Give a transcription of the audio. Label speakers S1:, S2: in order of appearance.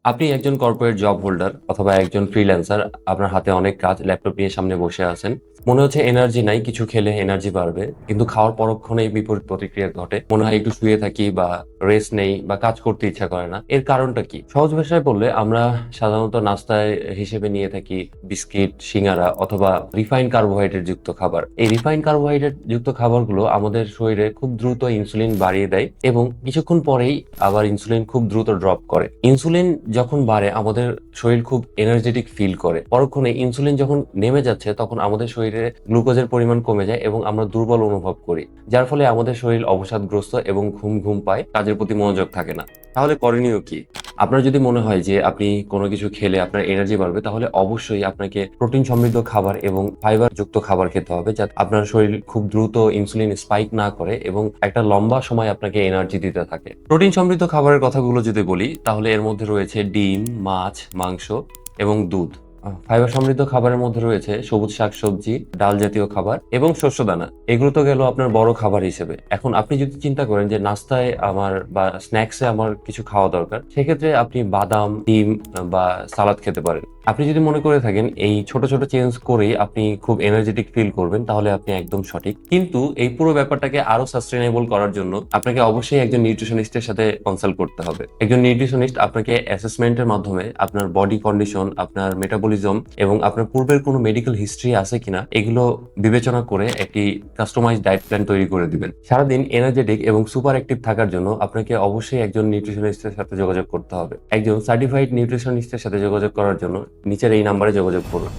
S1: আপনি একজন corporate job holder অথবা একজন ফ্রিল্যান্সার। আপনার হাতে অনেক কাজ, ল্যাপটপ নিয়ে সামনে বসে আছেন। মনে হচ্ছে এনার্জি নাই, কিছু খেলে এনার্জি বাড়বে। কিন্তু খাওয়ার পরক্ষণেই বিপরীত প্রতিক্রিয়া ঘটে। মনে হয় একটু শুয়ে থাকি বা রেস্ট নেই বা কাজ করতে ইচ্ছা করে না। এর কারণটা কি? সহজ ভাষায় বললে আমরা সাধারণত নাস্তায় হিসেবে নিয়ে থাকি বিস্কিট, সিঙ্গারা অথবা রিফাইন্ড কার্বোহাইড্রেট যুক্ত খাবার। এই রিফাইন্ড কার্বোহাইড্রেট যুক্ত খাবারগুলো আমাদের শরীরে খুব দ্রুত ইনসুলিন বাড়িয়ে দেয় এবং কিছুক্ষণ পরেই আবার ইনসুলিন খুব দ্রুত ড্রপ করে। ইনসুলিন যখন বাড়ে আমাদের শরীর খুব এনার্জেটিক ফিল করে। পরক্ষণে ইনসুলিন যখন নেমে যাচ্ছে তখন আমাদের শরীরে গ্লুকোজের পরিমাণ কমে যায় এবং আমরা দুর্বল অনুভব করি, যার ফলে আমাদের শরীর অবসাদগ্রস্ত এবং ঘুম ঘুম পায়, কাজের প্রতি মনোযোগ থাকে না। তাহলে করণীয় কি? আপনার যদি মনে হয় যে আপনি কোনো কিছু খেলে আপনার এনার্জি বাড়বে, তাহলে অবশ্যই আপনাকে প্রোটিন সমৃদ্ধ খাবার এবং ফাইবার যুক্ত খাবার খেতে হবে, যাতে আপনার শরীর খুব দ্রুত ইনসুলিন স্পাইক না করে এবং একটা লম্বা সময় আপনাকে এনার্জি দিতে থাকে। প্রোটিন সমৃদ্ধ খাবারের কথাগুলো যদি বলি, তাহলে এর মধ্যে রয়েছে ডিম, মাছ, মাংস এবং দুধ। ফাইবার সমৃদ্ধ খাবারের মধ্যে রয়েছে সবুজ শাকসবজি, ডাল জাতীয় খাবার এবং শস্যদানা। এগুলো তো গেল আপনার বড় খাবার হিসেবে। এখন আপনি যদি চিন্তা করেন যে নাস্তায় আমার বা স্ন্যাক্সে আমার কিছু খাওয়া দরকার, সেক্ষেত্রে আপনি বাদাম, ডিম বা সালাদ খেতে পারেন। আপনি যদি মনে করে থাকেন এই ছোট ছোট চেঞ্জ করেই আপনি খুব এনার্জেটিক ফিল করবেন, তাহলে আপনি একদম সঠিক। কিন্তু এই পুরো ব্যাপারটাকে আরো সাস্টেনেবল করার জন্য আপনাকে অবশ্যই একজন নিউট্রিশনিস্টের সাথে কনসাল্ট করতে হবে। একজন নিউট্রিশনিস্ট আপনাকে অ্যাসেসমেন্টের মাধ্যমে আপনার বডি কন্ডিশন, আপনার মেটাবলিজম এবং আপনার পূর্বের কোনো মেডিকেল হিস্ট্রি আছে কিনা এগুলো বিবেচনা করে একটি কাস্টমাইজ ডায়েট প্ল্যান তৈরি করে দিবেন। সারাদিন এনার্জেটিক এবং সুপার অ্যাক্টিভ থাকার জন্য আপনাকে অবশ্যই একজন নিউট্রিশনিস্টের সাথে যোগাযোগ করতে হবে। একজন সার্টিফাইড নিউট্রিশনিস্টের সাথে যোগাযোগ করার জন্য নিচের এই নাম্বারে যোগাযোগ করুন।